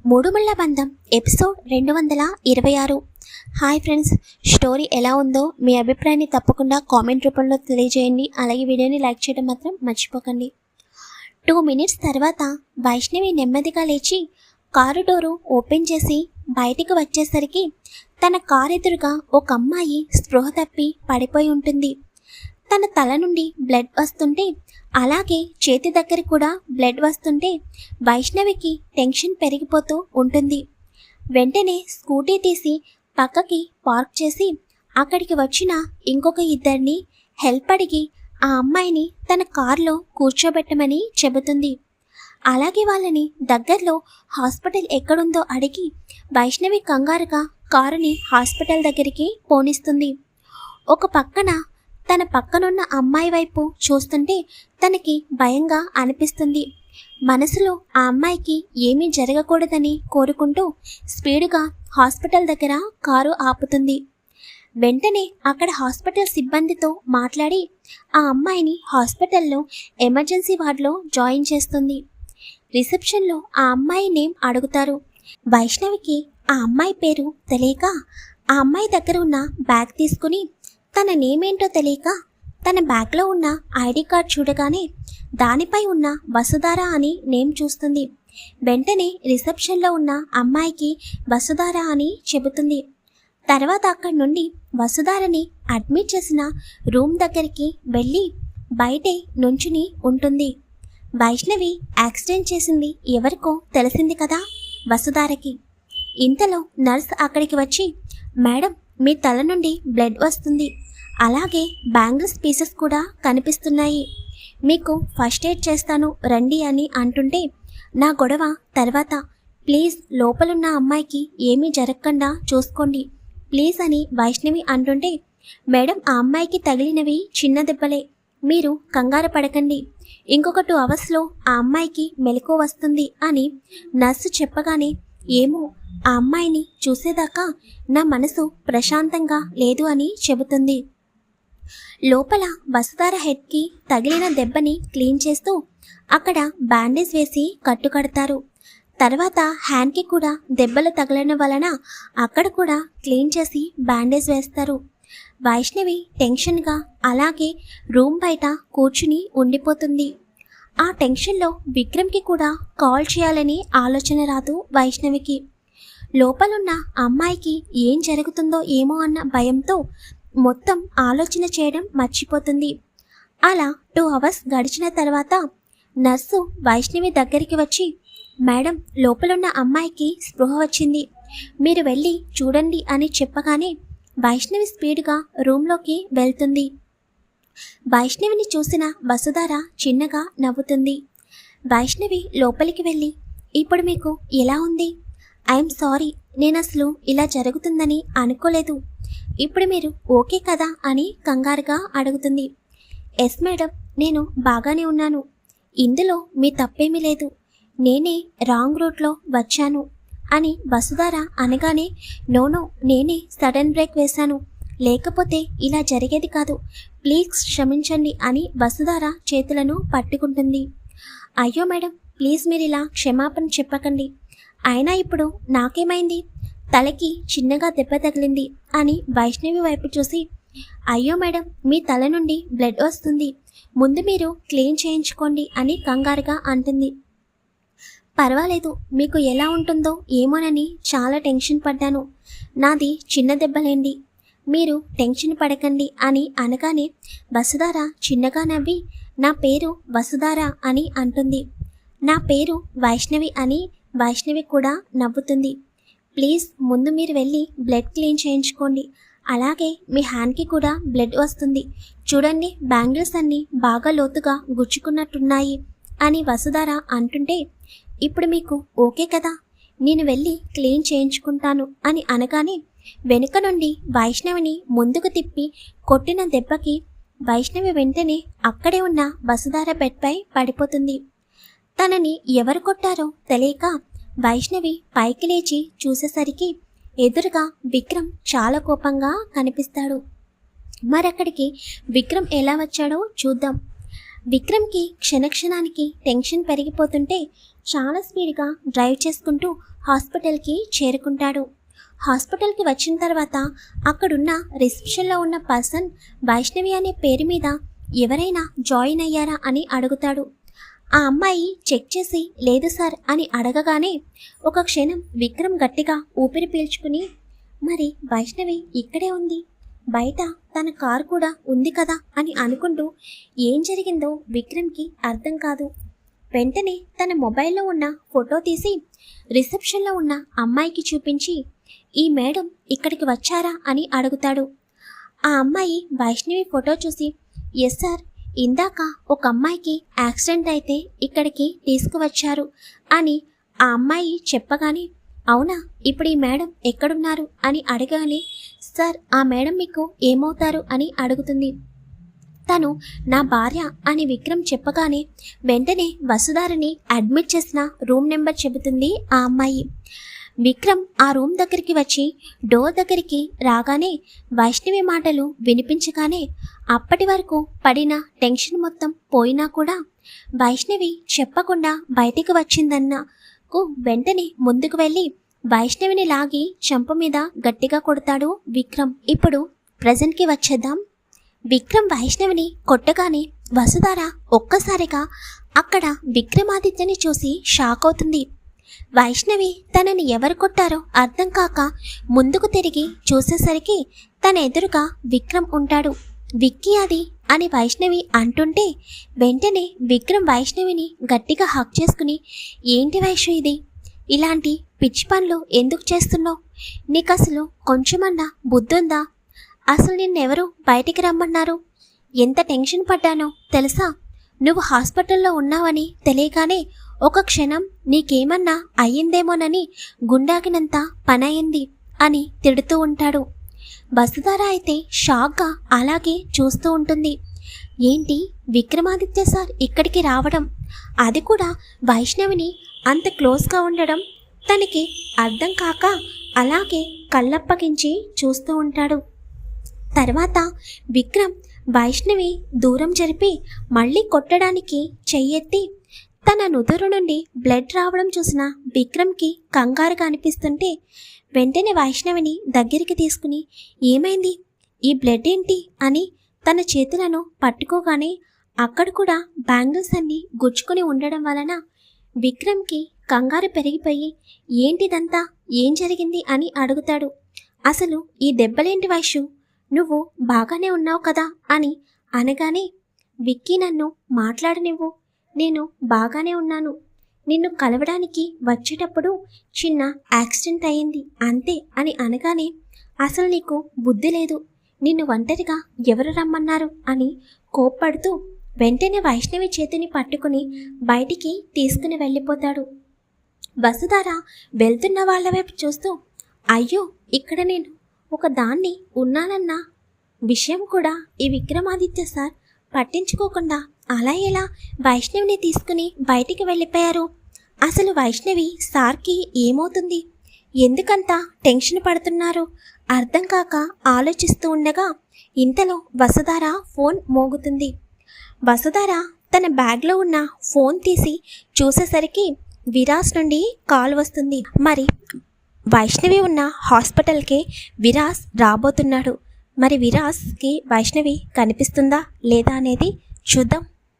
మూడుముళ్ళ బంధం episode 226. Hi friends, story ఎలా ఉందో మీ అభిప్రాయాన్ని తప్పకుండా కామెంట్ రూపంలో తెలియజేయండి. అలాగే వీడియోని లైక్ చేయడం మాత్రం మర్చిపోకండి. 2 minutes తర్వాత వైష్ణవి నెమ్మదిగా లేచి కారు డోరు ఓపెన్ చేసి బయటికి వచ్చేసరికి తన కారు ఎదురుగా ఒక అమ్మాయి స్పృహ తప్పి పడిపోయి ఉంటుంది. తన తల నుండి బ్లడ్ వస్తుంటే అలాగే చేతి దగ్గర కూడా బ్లడ్ వస్తుంటే వైష్ణవికి టెన్షన్ పెరిగిపోతూ ఉంటుంది. వెంటనే స్కూటీ తీసి పక్కకి పార్క్ చేసి అక్కడికి వచ్చిన ఇంకొక ఇద్దరిని హెల్ప్ అడిగి ఆ అమ్మాయిని తన కారులో కూర్చోబెట్టమని చెబుతుంది. అలాగే వాళ్ళని దగ్గరలో హాస్పిటల్ ఎక్కడుందో అడిగి వైష్ణవి కంగారుగా కారుని హాస్పిటల్ దగ్గరికి పోనిస్తుంది. ఒక పక్కన తన పక్కనున్న అమ్మాయి వైపు చూస్తుంటే తనకి భయంగా అనిపిస్తుంది. మనసులో ఆ అమ్మాయికి ఏమీ జరగకూడదని కోరుకుంటూ స్పీడుగా హాస్పిటల్ దగ్గర కారు ఆపుతుంది. వెంటనే అక్కడ హాస్పిటల్ సిబ్బందితో మాట్లాడి ఆ అమ్మాయిని హాస్పిటల్లో ఎమర్జెన్సీ వార్డులో జాయిన్ చేస్తుంది. రిసెప్షన్లో ఆ అమ్మాయి నేమ్ అడుగుతారు. వైష్ణవికి ఆ అమ్మాయి పేరు తెలియక ఆ అమ్మాయి దగ్గర ఉన్న బ్యాగ్ తీసుకుని తన నేమేంటో తెలియక తన బ్యాగ్లో ఉన్న ఐడి కార్డ్ చూడగానే దానిపై ఉన్న వసుధార అని నేమ్ చూస్తుంది. వెంటనే రిసెప్షన్లో ఉన్న అమ్మాయికి వసుధార అని చెబుతుంది. తర్వాత అక్కడి నుండి వసుధారని అడ్మిట్ చేసిన రూమ్ దగ్గరికి వెళ్ళి బయటే నుంచుని ఉంటుంది. వైష్ణవి యాక్సిడెంట్ చేసింది ఎవరికో తెలిసింది కదా వసుధారకి. ఇంతలో నర్స్ అక్కడికి వచ్చి, మేడం, మీ తల నుండి బ్లడ్ వస్తుంది, అలాగే బ్యాంగిల్స్ పీసెస్ కూడా కనిపిస్తున్నాయి, మీకు ఫస్ట్ ఎయిడ్ చేస్తాను రండి అని అంటుంటే, నా గొడవ తర్వాత, ప్లీజ్ లోపలున్న అమ్మాయికి ఏమీ జరగకుండా చూసుకోండి ప్లీజ్ అని వైష్ణవి అంటుంటే, మేడం, ఆ అమ్మాయికి తగిలినవి చిన్న దెబ్బలే, మీరు కంగారు పడకండి, ఇంకొక 2 hours ఆ అమ్మాయికి మెలకువ వస్తుంది అని నర్సు చెప్పగానే, ఏమో ఆ అమ్మాయిని చూసేదాకా నా మనసు ప్రశాంతంగా లేదు అని చెబుతుంది. లోపల వసుధార హెడ్కి తగిలిన దెబ్బని క్లీన్ చేస్తూ అక్కడ బ్యాండేజ్ వేసి కట్టుకడతారు. తర్వాత హ్యాండ్కి కూడా దెబ్బలు తగలడం వలన అక్కడ కూడా క్లీన్ చేసి బ్యాండేజ్ వేస్తారు. వైష్ణవి టెన్షన్గా అలాగే రూమ్ బయట కూర్చుని ఉండిపోతుంది. ఆ టెన్షన్లో విక్రమ్కి కూడా కాల్ చేయాలని ఆలోచన రాదు వైష్ణవికి. లోపలున్న అమ్మాయికి ఏం జరుగుతుందో ఏమో అన్న భయంతో మొత్తం ఆలోచన చేయడం మర్చిపోతుంది. అలా 2 hours గడిచిన తర్వాత నర్సు వైష్ణవి దగ్గరికి వచ్చి, మేడం, లోపలున్న అమ్మాయికి స్పృహ వచ్చింది, మీరు వెళ్ళి చూడండి అని చెప్పగానే వైష్ణవి స్పీడ్గా రూమ్లోకి వెళ్తుంది. వైష్ణవిని చూసిన వసుధార చిన్నగా నవ్వుతుంది. వైష్ణవి లోపలికి వెళ్ళి, ఇప్పుడు మీకు ఎలా ఉంది? ఐఎమ్ సారీ, నేను అసలు ఇలా జరుగుతుందని అనుకోలేదు, ఇప్పుడు మీరు ఓకే కదా అని కంగారుగా అడుగుతుంది. ఎస్ మేడం, నేను బాగానే ఉన్నాను, ఇందులో మీ తప్పేమీ లేదు, నేనే రాంగ్ రూట్లో వచ్చాను అని వసుధార అనగానే, నోనో, నేనే సడన్ బ్రేక్ వేశాను, లేకపోతే ఇలా జరిగేది కాదు, ప్లీజ్ క్షమించండి అని వసుధార చేతులను పట్టుకుంటుంది. అయ్యో మేడం, ప్లీజ్ మీరు ఇలా క్షమాపణ చెప్పకండి, అయినా ఇప్పుడు నాకేమైంది, తలకి చిన్నగా దెబ్బ తగిలింది అని వైష్ణవి వైపు చూసి, అయ్యో మేడం, మీ తల నుండి బ్లడ్ వస్తుంది, ముందు మీరు క్లీన్ చేయించుకోండి అని కంగారుగా అంటుంది. పర్వాలేదు, మీకు ఎలా ఉంటుందో ఏమోనని చాలా టెన్షన్ పడ్డాను, నాది చిన్న దెబ్బలేండి, మీరు టెన్షన్ పడకండి అని అనగానే వసుధార చిన్నగా నవ్వి, నా పేరు వసుధార అని అంటుంది. నా పేరు వైష్ణవి అని వైష్ణవి కూడా నవ్వుతుంది. ప్లీజ్ ముందు మీరు వెళ్ళి బ్లడ్ క్లీన్ చేయించుకోండి, అలాగే మీ హ్యాండ్కి కూడా బ్లడ్ వస్తుంది, చూడండి బ్యాంగిల్స్ అన్నీ బాగా లోతుగా గుచ్చుకున్నట్టున్నాయి అని వసుధార అంటుంటే, ఇప్పుడు మీకు ఓకే కదా, నేను వెళ్ళి క్లీన్ చేయించుకుంటాను అని అనగానే వెనుక నుండి వైష్ణవిని ముందుకు తిప్పి కొట్టిన దెబ్బకి వైష్ణవి వెంటనే అక్కడే ఉన్న వసుధార బెడ్పై పడిపోతుంది. తనని ఎవరు కొట్టారో తెలియక వైష్ణవి పైకి లేచి చూసేసరికి ఎదురుగా విక్రమ్ చాలా కోపంగా కనిపిస్తాడు. మరక్కడికి విక్రమ్ ఎలా వచ్చాడో చూద్దాం. విక్రమ్కి క్షణక్షణానికి టెన్షన్ పెరిగిపోతుంటే చాలా స్పీడ్గా డ్రైవ్ చేసుకుంటూ హాస్పిటల్కి చేరుకుంటాడు. హాస్పిటల్కి వచ్చిన తర్వాత అక్కడున్న రిసెప్షన్లో ఉన్న పర్సన్ వైష్ణవి అనే పేరు మీద ఎవరైనా జాయిన్ అయ్యారా అని అడుగుతాడు. ఆ అమ్మాయి చెక్ చేసి లేదు సార్ అని అడగగానే ఒక క్షణం విక్రమ్ గట్టిగా ఊపిరి పీల్చుకుని, మరి వైష్ణవి ఇక్కడే ఉంది, బయట తన కారు కూడా ఉంది కదా అని అనుకుంటూ ఏం జరిగిందో విక్రమ్కి అర్థం కాదు. వెంటనే తన మొబైల్లో ఉన్న ఫోటో తీసి రిసెప్షన్లో ఉన్న అమ్మాయికి చూపించి, ఈ మేడం ఇక్కడికి వచ్చారా అని అడుగుతాడు. ఆ అమ్మాయి వైష్ణవి ఫోటో చూసి, ఎస్ సార్, ఇందాక ఒక అమ్మాయికి యాక్సిడెంట్ అయితే ఇక్కడికి తీసుకువచ్చారు అని ఆ అమ్మాయి చెప్పగానే, అవునా, ఇప్పుడు ఈ మేడం ఎక్కడున్నారు అని అడగగానే, సార్ ఆ మేడం మీకు ఏమవుతారు అని అడుగుతుంది. తను నా భార్య అని విక్రమ్ చెప్పగానే వెంటనే వసుధారని అడ్మిట్ చేసిన రూమ్ నెంబర్ చెబుతుంది ఆ అమ్మాయి. విక్రమ్ ఆ రూమ్ దగ్గరికి వచ్చి డోర్ దగ్గరికి రాగానే వైష్ణవి మాటలు వినిపించగానే అప్పటి వరకు పడిన టెన్షన్ మొత్తం పోయినా కూడా వైష్ణవి చెప్పకుండా బయటికి వచ్చిందన్నకు వెంటనే ముందుకు వెళ్ళి వైష్ణవిని లాగి చెంప మీద గట్టిగా కొడతాడు విక్రమ్. ఇప్పుడు ప్రజెంట్కి వచ్చేద్దాం. విక్రమ్ వైష్ణవిని కొట్టగానే వసుధార ఒక్కసారిగా అక్కడ విక్రమాదిత్యని చూసి షాక్ అవుతుంది. వైష్ణవి తనని ఎవరు కొట్టారో అర్థం కాక ముందుకు తిరిగి చూసేసరికి తన ఎదురుగా విక్రమ్ ఉంటాడు. విక్కీ అది అని వైష్ణవి అంటుంటే వెంటనే విక్రమ్ వైష్ణవిని గట్టిగా హక్ చేసుకుని, ఏంటి వైష్ణవి ఇది, ఇలాంటి పిచ్చి పనులు ఎందుకు చేస్తున్నావు, నీకు అసలు కొంచెమన్నా బుద్ధుందా, అసలు నిన్నెవరు బయటికి రమ్మన్నారు, ఎంత టెన్షన్ పడ్డానో తెలుసా, నువ్వు హాస్పిటల్లో ఉన్నావని తెలియగానే ఒక క్షణం నీకేమన్నా అయ్యిందేమోనని గుండాకినంత పనయింది అని తిడుతూ ఉంటాడు. వసుధార అయితే షాక్గా అలాగే చూస్తూ ఉంటుంది. ఏంటి విక్రమాదిత్య సార్ ఇక్కడికి రావడం, అది కూడా వైష్ణవిని అంత క్లోజ్గా ఉండడం తనకి అర్థం కాక అలాగే కళ్ళప్పగించి చూస్తూ ఉంటాడు. తర్వాత విక్రమ్ వైష్ణవి దూరం జరిపి మళ్ళీ కొట్టడానికి చెయ్యెత్తి తన నుదురు నుండి బ్లడ్ రావడం చూసిన విక్రమ్కి కంగారుగా అనిపిస్తుంటే వెంటనే వైష్ణవిని దగ్గరికి తీసుకుని, ఏమైంది, ఈ బ్లడ్ ఏంటి అని తన చేతులను పట్టుకోగానే అక్కడ కూడా బ్యాంగిల్స్ అన్నీ గుచ్చుకొని ఉండడం వలన విక్రమ్కి కంగారు పెరిగిపోయి, ఏంటిదంతా, ఏం జరిగింది అని అడుగుతాడు. అసలు ఈ దెబ్బలేంటి వైషు, నువ్వు బాగానే ఉన్నావు కదా అని అనగానే, విక్కీ నన్ను మాట్లాడనివ్వు, నేను బాగానే ఉన్నాను, నిన్ను కలవడానికి వచ్చేటప్పుడు చిన్న యాక్సిడెంట్ అయ్యింది అంతే అని అనగానే, అసలు నీకు బుద్ధి లేదు, నిన్ను ఒంటరిగా ఎవరు రమ్మన్నారు అని కోప్పడుతూ వెంటనే వైష్ణవి చేతిని పట్టుకుని బయటికి తీసుకుని వెళ్ళిపోతాడు. వసుధార వెళ్తున్న వాళ్ళ వైపు చూస్తూ, అయ్యో ఇక్కడ నేను ఒక దాన్ని ఉన్నానన్న విషయం కూడా ఈ విక్రమాదిత్య సార్ పట్టించుకోకుండా అలా ఎలా వైష్ణవిని తీసుకుని బయటికి వెళ్ళిపోయారు, అసలు వైష్ణవి సార్కి ఏమవుతుంది, ఎందుకంత టెన్షన్ పడుతున్నారు అర్థం కాక ఆలోచిస్తూ ఉండగా ఇంతలో వసుధార ఫోన్ మోగుతుంది. వసుధార తన బ్యాగ్లో ఉన్న ఫోన్ తీసి చూసేసరికి విరాస్ నుండి కాల్ వస్తుంది. మరి వైష్ణవి ఉన్న హాస్పిటల్కి విరాస్ రాబోతున్నాడు. మరి విరాస్కి వైష్ణవి కనిపిస్తుందా లేదా అనేది చూద్దాం.